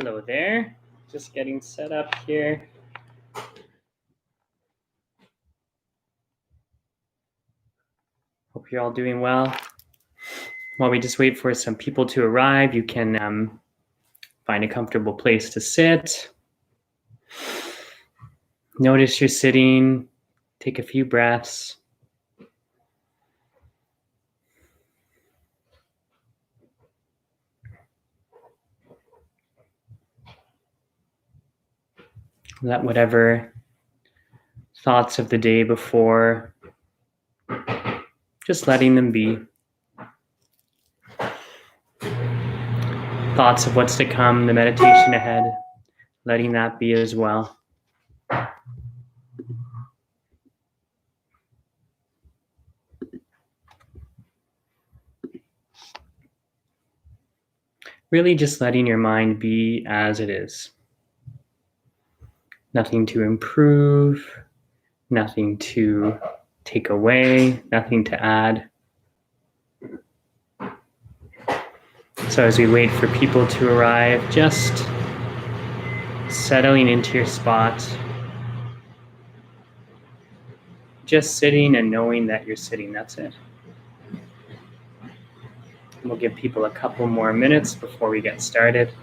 Hello there. Just getting set up here. Hope you're all doing well. While we just wait for some people to arrive, you can find a comfortable place to sit. Notice you're sitting. Take a few breaths. Let whatever thoughts of the day before, just letting them be. Thoughts of what's to come, the meditation ahead, letting that be as well. Really just letting your mind be as it is. Nothing to improve, nothing to take away, nothing to add. So as we wait for people to arrive, just settling into your spot. Just sitting and knowing that you're sitting, that's it. We'll give people a couple more minutes before we get started.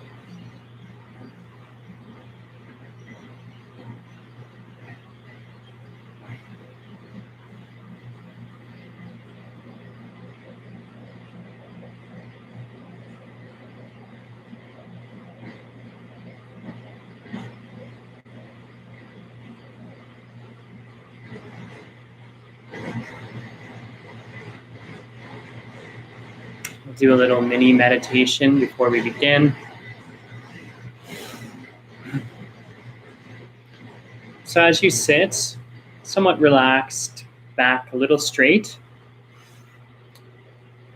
We'll do a little mini meditation before we begin. So as you sit, somewhat relaxed, back a little straight,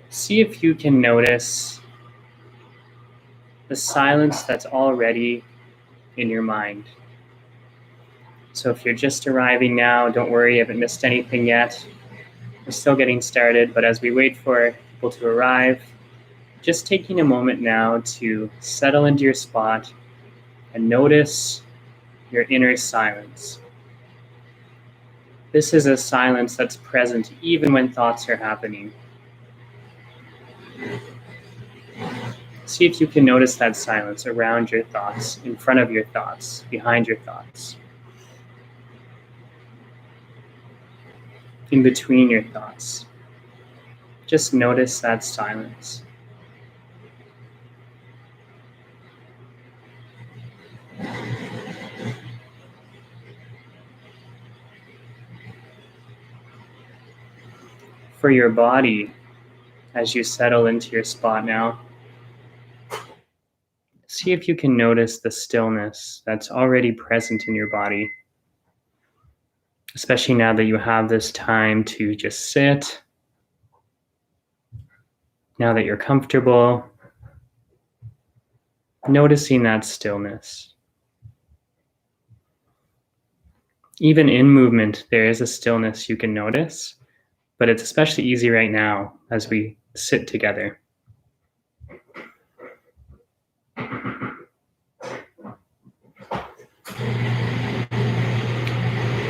see if you can notice the silence that's already in your mind. So if you're just arriving now, don't worry, you haven't missed anything yet. We're still getting started, but as we wait for people to arrive, just taking a moment now to settle into your spot and notice your inner silence. This is a silence that's present even when thoughts are happening. See if you can notice that silence around your thoughts, in front of your thoughts, behind your thoughts, in between your thoughts. Just notice that silence. For your body, as you settle into your spot now, see if you can notice the stillness that's already present in your body, especially now that you have this time to just sit. Now that you're comfortable, noticing that stillness. Even in movement, there is a stillness you can notice, but it's especially easy right now as we sit together.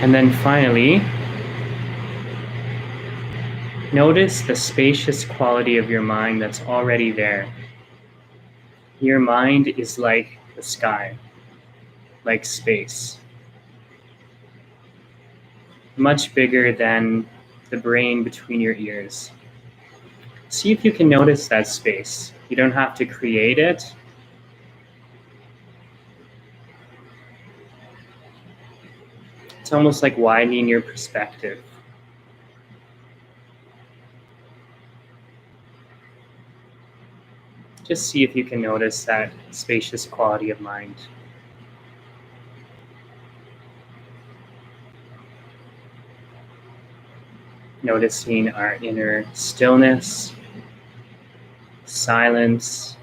And then finally, notice the spacious quality of your mind that's already there. Your mind is like the sky, like space. Much bigger than the brain between your ears. See if you can notice that space. You don't have to create it. It's almost like widening your perspective. Just see if you can notice that spacious quality of mind. Noticing our inner stillness, silence,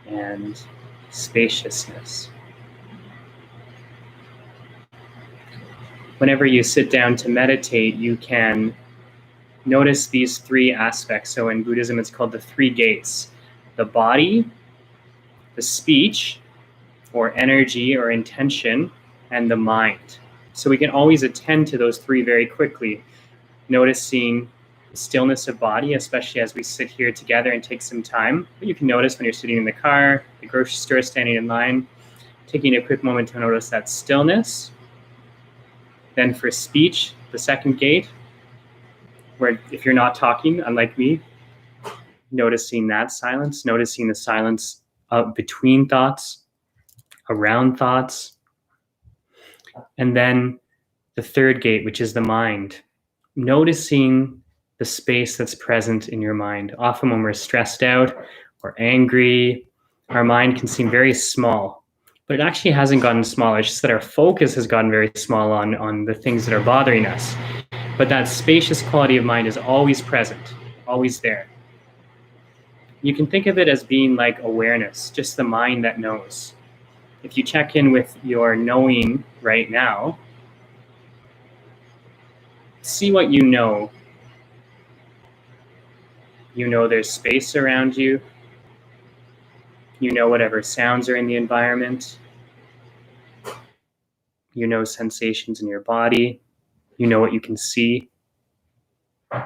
and spaciousness. Whenever you sit down to meditate, you can notice these three aspects. So in Buddhism, it's called the three gates: the body, the speech, or energy or intention, and the mind. So we can always attend to those three very quickly, noticing the stillness of body, especially as we sit here together and take some time. You can notice when you're sitting in the car, the grocery store, standing in line, taking a quick moment to notice that stillness. Then for speech, the second gate, where if you're not talking, unlike me, noticing that silence, noticing the silence between thoughts, around thoughts. And then the third gate, which is the mind, noticing the space that's present in your mind. Often when we're stressed out or angry, our mind can seem very small, but it actually hasn't gotten smaller. It's just that our focus has gotten very small on the things that are bothering us. But that spacious quality of mind is always present, always there. You can think of it as being like awareness, just the mind that knows. If you check in with your knowing right now, see what you know. You know there's space around you. You know whatever sounds are in the environment. You know sensations in your body. You know what you can see. So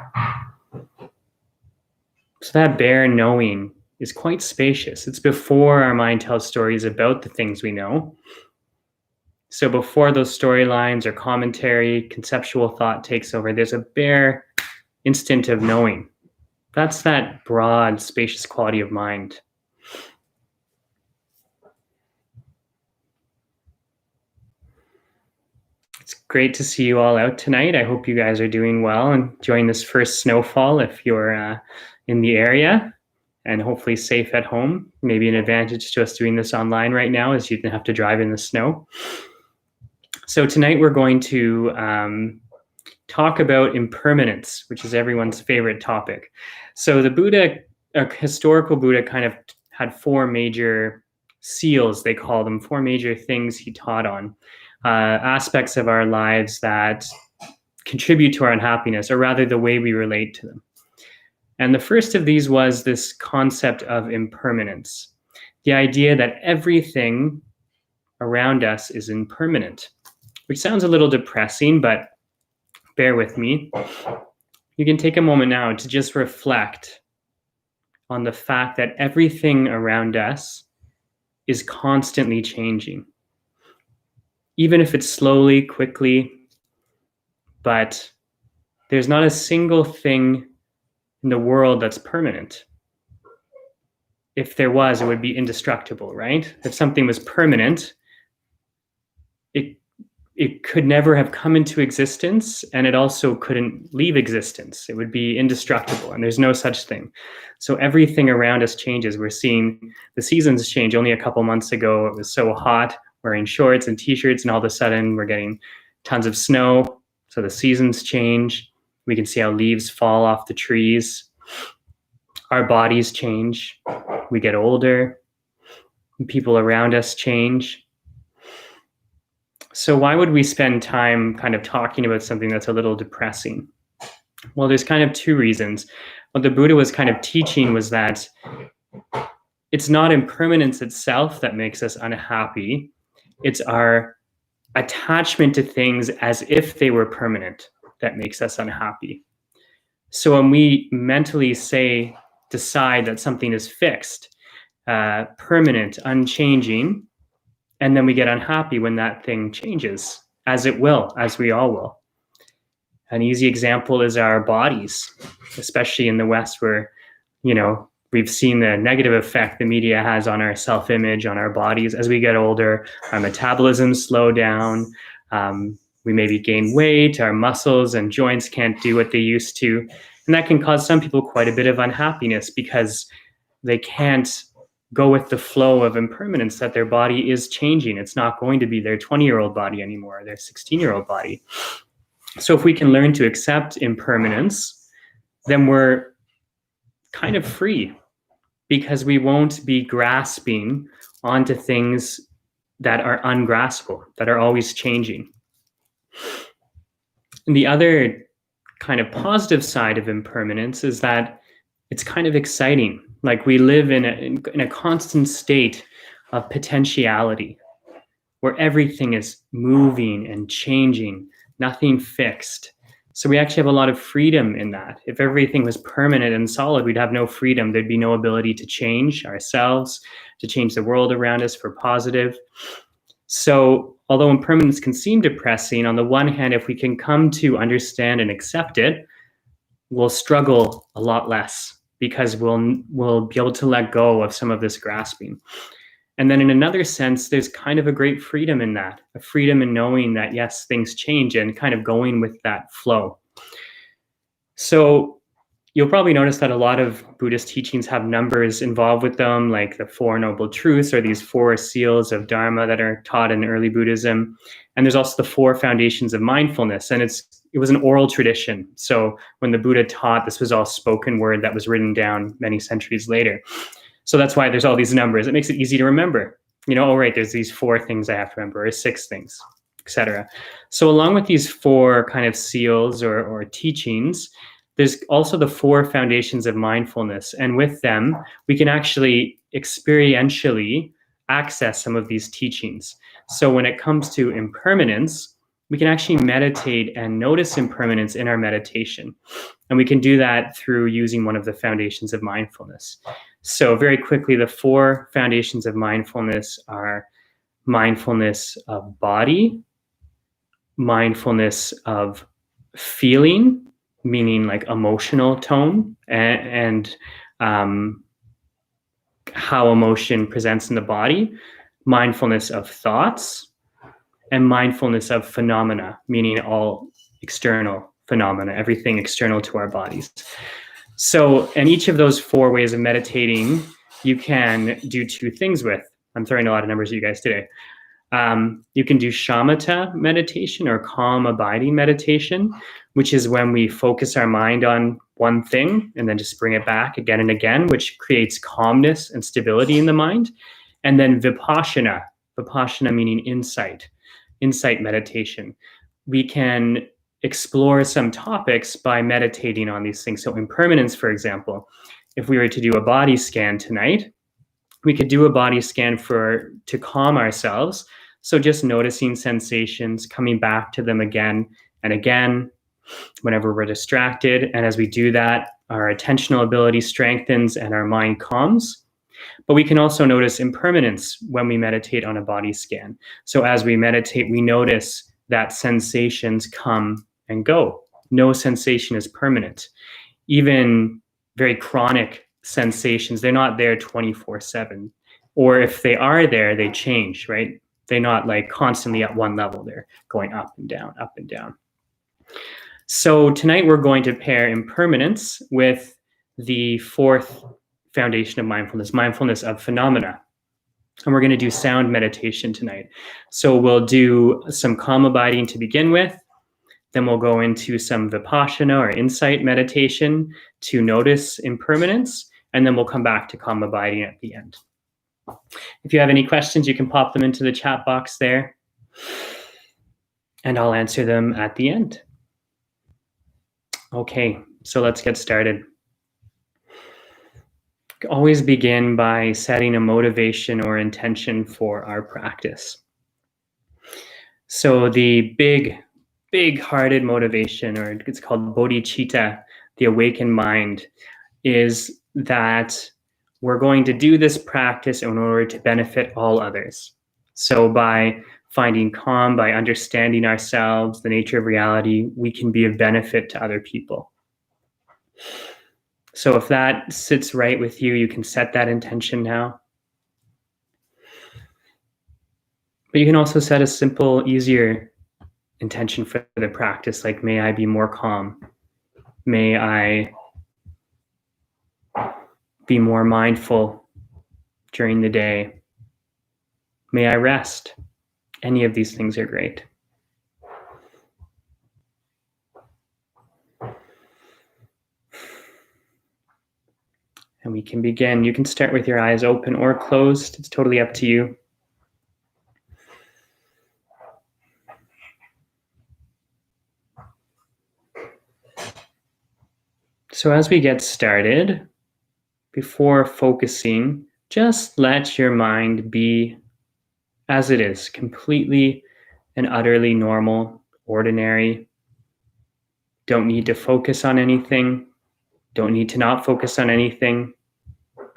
that bare knowing is quite spacious. It's before our mind tells stories about the things we know. So before those storylines or commentary, conceptual thought takes over, there's a bare instant of knowing. That's that broad, spacious quality of mind. It's great to see you all out tonight. I hope you guys are doing well and enjoying this first snowfall if you're in the area, and hopefully safe at home. Maybe an advantage to us doing this online right now is you didn't have to drive in the snow. So tonight we're going to talk about impermanence, which is everyone's favorite topic. So the Buddha, a historical Buddha, kind of had four major seals, they call them, four major things he taught on, aspects of our lives that contribute to our unhappiness, or rather the way we relate to them. And the first of these was this concept of impermanence, the idea that everything around us is impermanent, which sounds a little depressing, but bear with me. You can take a moment now to just reflect on the fact that everything around us is constantly changing, even if it's slowly, quickly, but there's not a single thing in the world that's permanent. If there was, it would be indestructible, right? If something was permanent, it could never have come into existence, and it also couldn't leave existence. It would be indestructible, and there's no such thing. So everything around us changes. We're seeing the seasons change. Only a couple months ago, it was so hot, wearing shorts and t-shirts, and all of a sudden we're getting tons of snow. So the seasons change. We can see how leaves fall off the trees. Our bodies change. We get older. People around us change. So why would we spend time kind of talking about something that's a little depressing? Well, there's kind of two reasons. What the Buddha was kind of teaching was that it's not impermanence itself that makes us unhappy. It's our attachment to things as if they were permanent that makes us unhappy. So when we mentally decide that something is fixed, permanent, unchanging, and then we get unhappy when that thing changes, as it will, as we all will. An easy example is our bodies, especially in the West, where, we've seen the negative effect the media has on our self-image, on our bodies. As we get older, our metabolism slow down. We maybe gain weight, our muscles and joints can't do what they used to. And that can cause some people quite a bit of unhappiness because they can't go with the flow of impermanence, that their body is changing. It's not going to be their 20-year-old body anymore, their 16-year-old body. So if we can learn to accept impermanence, then we're kind of free, because we won't be grasping onto things that are ungraspable, that are always changing. And the other kind of positive side of impermanence is that it's kind of exciting. Like we live in a constant state of potentiality, where everything is moving and changing, nothing fixed. So we actually have a lot of freedom in that. If everything was permanent and solid, we'd have no freedom. There'd be no ability to change ourselves, to change the world around us for positive. So although impermanence can seem depressing, on the one hand, if we can come to understand and accept it, we'll struggle a lot less because we'll be able to let go of some of this grasping. And then in another sense, there's kind of a great freedom in that, a freedom in knowing that, yes, things change and kind of going with that flow. So you'll probably notice that a lot of Buddhist teachings have numbers involved with them, like the Four Noble Truths or these 4 seals of Dharma that are taught in early Buddhism. And there's also the 4 foundations of mindfulness. And it was an oral tradition. So when the Buddha taught, this was all spoken word that was written down many centuries later. So that's why there's all these numbers. It makes it easy to remember. Oh, right, there's these 4 things I have to remember, or 6 things, etc. So along with these 4 kind of seals or teachings, there's also the 4 foundations of mindfulness. And with them, we can actually experientially access some of these teachings. So when it comes to impermanence, we can actually meditate and notice impermanence in our meditation. And we can do that through using one of the foundations of mindfulness. So very quickly, the 4 foundations of mindfulness are mindfulness of body, mindfulness of feeling, meaning like emotional tone and how emotion presents in the body, mindfulness of thoughts, and mindfulness of phenomena, meaning all external phenomena, everything external to our bodies. So, and each of those 4 ways of meditating, you can do 2 things with. I'm throwing a lot of numbers at you guys today. You can do shamatha meditation or calm abiding meditation, which is when we focus our mind on one thing and then just bring it back again and again, which creates calmness and stability in the mind. And then vipassana meaning insight meditation. We can explore some topics by meditating on these things. So impermanence, for example, if we were to do a body scan tonight, we could do a body scan to calm ourselves. So just noticing sensations, coming back to them again and again whenever we're distracted. And as we do that, our attentional ability strengthens and our mind calms. But we can also notice impermanence when we meditate on a body scan. So as we meditate, we notice that sensations come and go. No sensation is permanent. Even very chronic sensations, they're not there 24/7. Or if they are there, they change, right? They're not like constantly at one level. They're going up and down, up and down. So tonight we're going to pair impermanence with the 4th foundation of mindfulness of phenomena. And we're going to do sound meditation tonight. So we'll do some calm abiding to begin with. Then we'll go into some vipassana or insight meditation to notice impermanence. And then we'll come back to calm abiding at the end. If you have any questions, you can pop them into the chat box there. And I'll answer them at the end. Okay, so let's get started. Always begin by setting a motivation or intention for our practice. So the big-hearted motivation, or it's called bodhicitta, the awakened mind, is that we're going to do this practice in order to benefit all others. So by finding calm, by understanding ourselves, the nature of reality, we can be of benefit to other people. So if that sits right with you, you can set that intention now. But you can also set a simple, easier intention for the practice, like, may I be more calm? May I be more mindful during the day? May I rest? Any of these things are great. And we can begin. You can start with your eyes open or closed. It's totally up to you. So as we get started, before focusing Just let your mind be as it is, completely and utterly normal, ordinary. Don't need to focus on anything. Don't need to not focus on anything.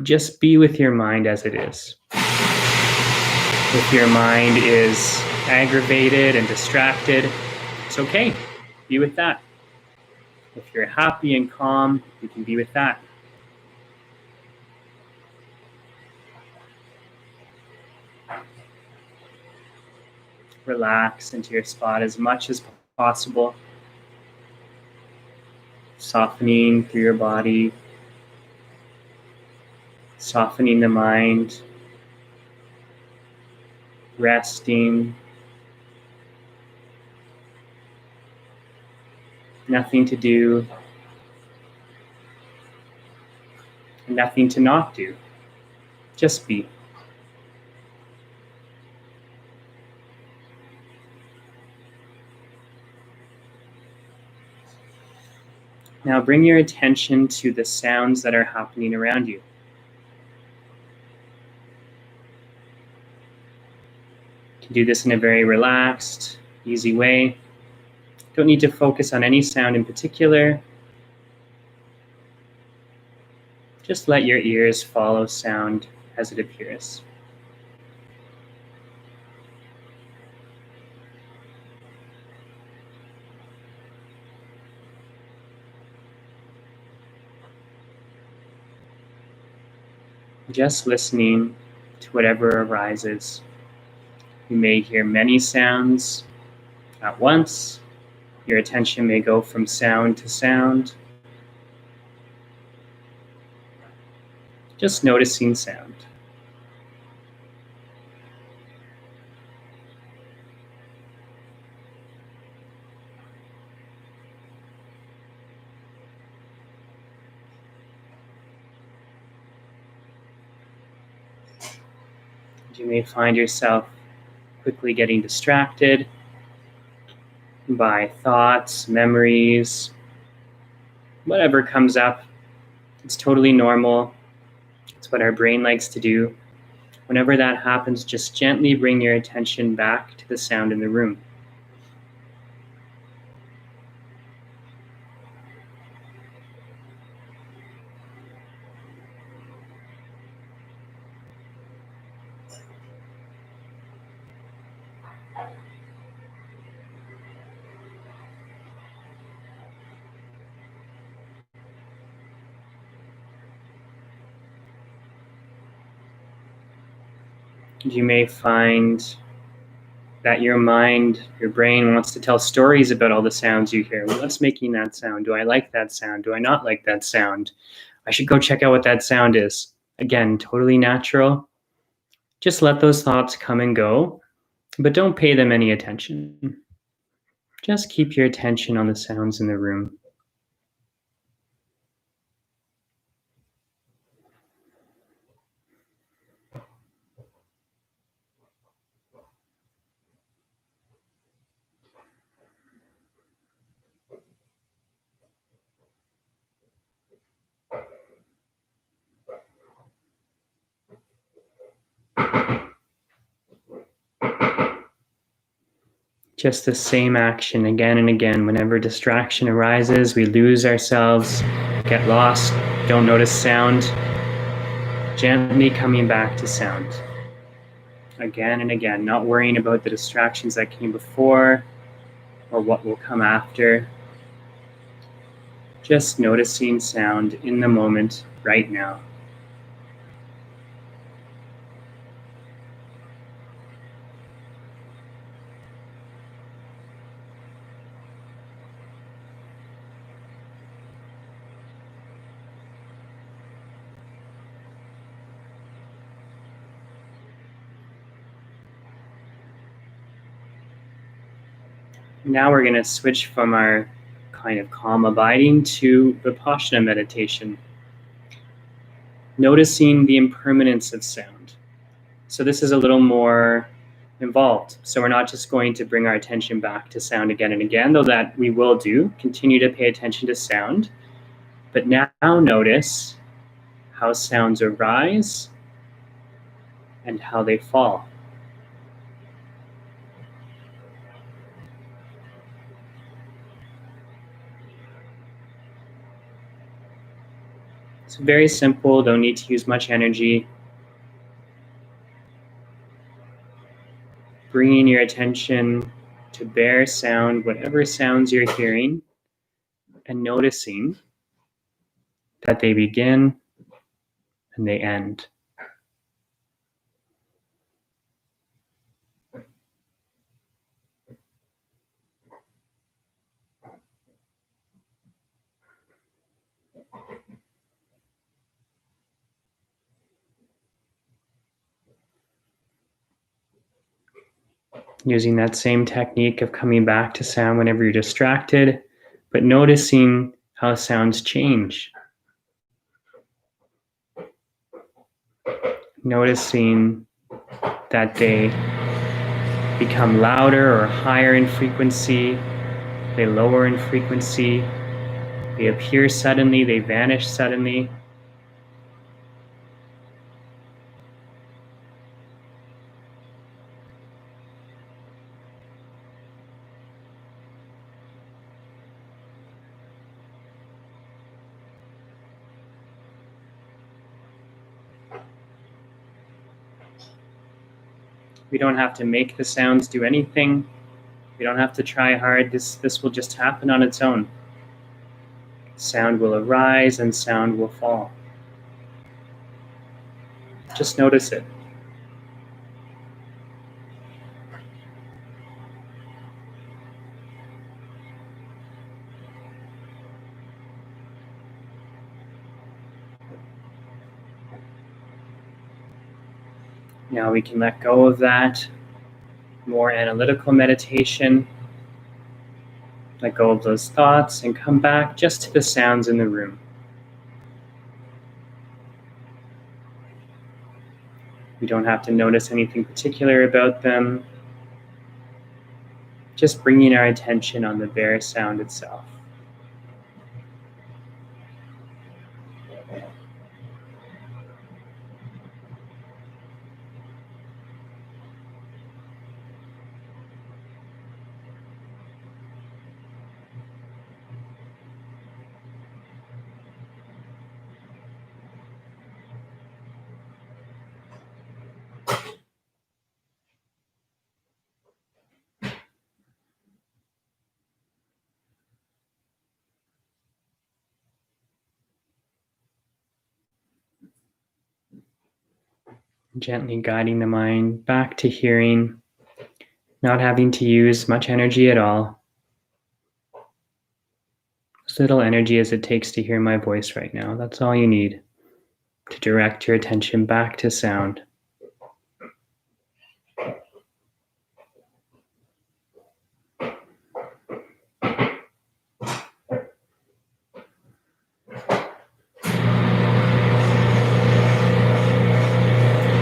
Just be with your mind as it is. If your mind is aggravated and distracted, it's okay. Be with that. If you're happy and calm, you can be with that. Relax into your spot as much as possible, softening through your body, softening the mind, resting. Nothing to do, nothing to not do. Just be. Now bring your attention to the sounds that are happening around you. You can do this in a very relaxed, easy way. Don't need to focus on any sound in particular. Just let your ears follow sound as it appears. Just listening to whatever arises. You may hear many sounds at once. Your attention may go from sound to sound. Just noticing sound. You may find yourself quickly getting distracted by thoughts, memories, whatever comes up. It's totally normal. It's what our brain likes to do. Whenever that happens, just gently bring your attention back to the sound in the room. You may find that your mind, your brain wants to tell stories about all the sounds you hear. What's making that sound? Do I like that sound? Do I not like that sound? I should go check out what that sound is. Again, totally natural. Just let those thoughts come and go, but don't pay them any attention. Just keep your attention on the sounds in the room. Just the same action again and again. Whenever distraction arises, we lose ourselves, get lost, don't notice sound. Gently coming back to sound. Again and again, not worrying about the distractions that came before or what will come after. Just noticing sound in the moment right now. Now we're going to switch from our kind of calm abiding to Vipassana meditation, noticing the impermanence of sound. So this is a little more involved. So we're not just going to bring our attention back to sound again and again, though that we will do, continue to pay attention to sound. But now notice how sounds arise and how they fall. It's very simple, don't need to use much energy. Bringing your attention to bare sound, whatever sounds you're hearing, and noticing that they begin and they end. Using that same technique of coming back to sound whenever you're distracted, but noticing how sounds change. Noticing that they become louder or higher in frequency, they lower in frequency, they appear suddenly, they vanish suddenly. We don't have to make the sounds do anything. We don't have to try hard. This will just happen on its own. Sound will arise and sound will fall. Just notice it. Now we can let go of that more analytical meditation. Let go of those thoughts and come back just to the sounds in the room. We don't have to notice anything particular about them. Just bringing our attention on the bare sound itself. Gently guiding the mind back to hearing, not having to use much energy at all. As little energy as it takes to hear my voice right now, that's all you need to direct your attention back to sound.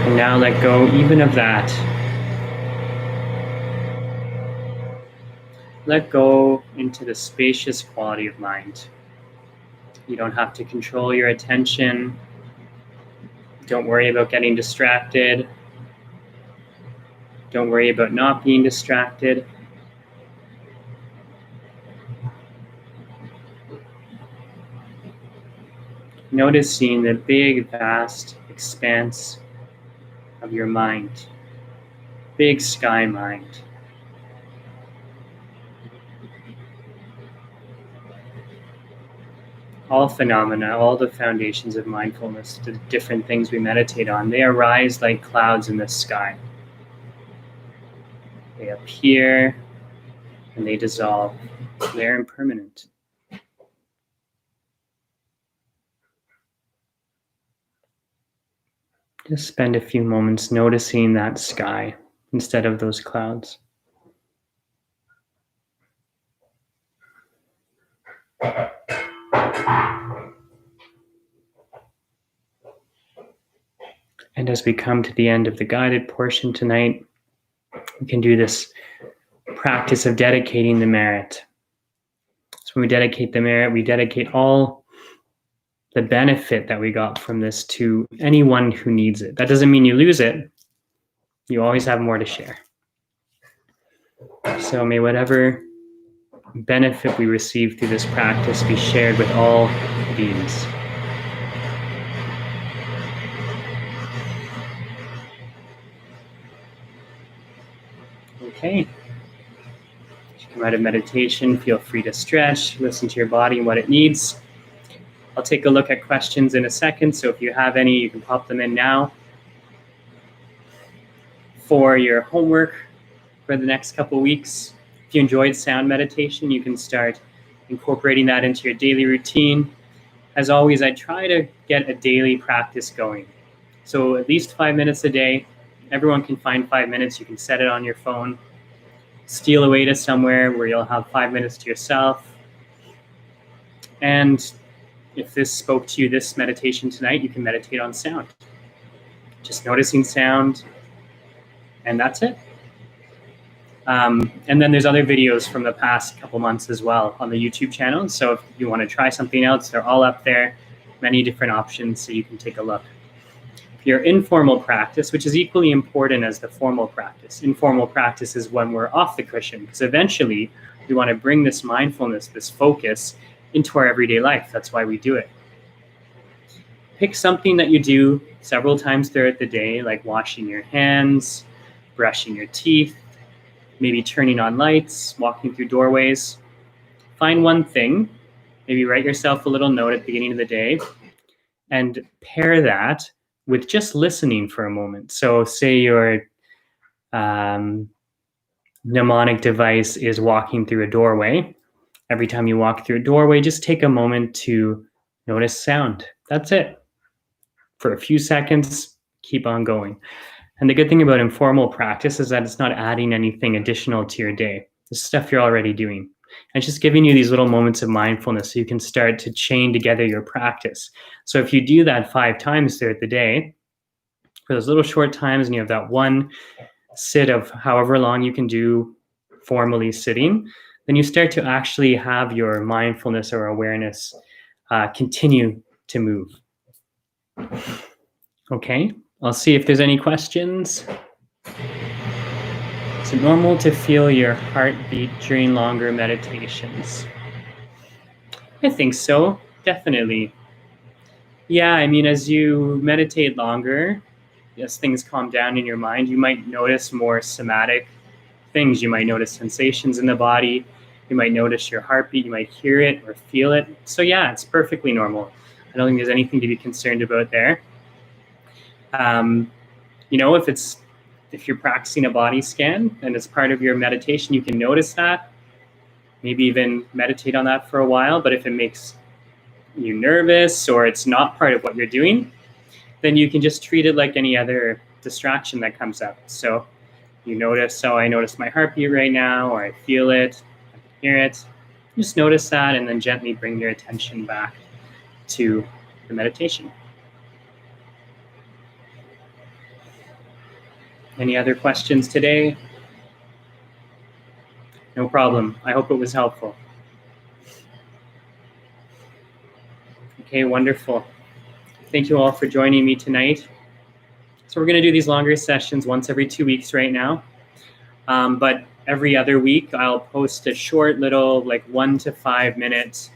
And now let go even of that. Let go into the spacious quality of mind. You don't have to control your attention. Don't worry about getting distracted. Don't worry about not being distracted. Noticing the big, vast expanse of your mind. Big sky mind. All phenomena, all the foundations of mindfulness, the different things we meditate on, they arise like clouds in the sky. They appear and they dissolve. They're impermanent. Just spend a few moments noticing that sky instead of those clouds. And as we come to the end of the guided portion tonight, we can do this practice of dedicating the merit. So when we dedicate the merit, we dedicate all the benefit that we got from this to anyone who needs it. That doesn't mean you lose it. You always have more to share. So may whatever benefit we receive through this practice be shared with all beings. Okay. As you come out of meditation, feel free to stretch, listen to your body and what it needs. I'll take a look at questions in a second, so if you have any, you can pop them in now. For your homework for the next couple weeks, if you enjoyed sound meditation, you can start incorporating that into your daily routine. As always, I try to get a daily practice going. So at least 5 minutes a day. Everyone can find 5 minutes. You can set it on your phone. Steal away to somewhere where you'll have 5 minutes to yourself. And if this spoke to you, this meditation tonight, you can meditate on sound. Just noticing sound, and that's it. And then there's other videos from the past couple months as well on the YouTube channel. So if you want to try something else, they're all up there, many different options, so you can take a look. Your informal practice, which is equally important as the formal practice. Informal practice is when we're off the cushion, because eventually we want to bring this mindfulness, this focus, into our everyday life. That's why we do it. Pick something that you do several times throughout the day, like washing your hands, brushing your teeth, maybe turning on lights, walking through doorways. Find one thing, maybe write yourself a little note at the beginning of the day, and pair that with just listening for a moment. So say your mnemonic device is walking through a doorway. Every time you walk through a doorway, just take a moment to notice sound. That's it. For a few seconds, keep on going. And the good thing about informal practice is that it's not adding anything additional to your day. It's stuff you're already doing. And it's just giving you these little moments of mindfulness so you can start to chain together your practice. So if you do that 5 times throughout the day, for those little short times, and you have that one sit of however long you can do formally sitting, then you start to actually have your mindfulness or awareness continue to move. Okay, I'll see if there's any questions. Is it normal to feel your heartbeat during longer meditations? I think so, definitely. Yeah, I mean, as you meditate longer, as things calm down in your mind, you might notice more somatic things. You might notice sensations in the body. You might notice your heartbeat. You might hear it or feel it. So yeah, it's perfectly normal. I don't think there's anything to be concerned about there. You know, if you're practicing a body scan and it's part of your meditation, you can notice that. Maybe even meditate on that for a while. But if it makes you nervous or it's not part of what you're doing, then you can just treat it like any other distraction that comes up. So you notice, I notice my heartbeat right now, or I feel it, I can hear it. Just notice that and then gently bring your attention back to the meditation. Any other questions today? No problem. I hope it was helpful. Okay, wonderful. Thank you all for joining me tonight. So we're going to do these longer sessions once every 2 weeks right now. But every other week, I'll post a short little 1 to 5 minute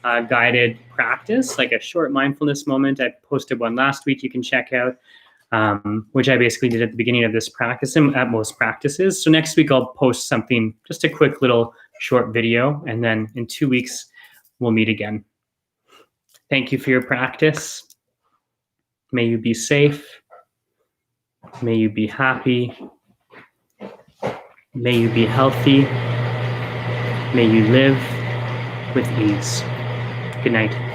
guided practice, like a short mindfulness moment. I posted one last week you can check out, which I basically did at the beginning of this practice and at most practices. So next week, I'll post something, just a quick little short video. And then in 2 weeks, we'll meet again. Thank you for your practice. May you be safe. May you be happy. May you be healthy. May you live with ease. Good night.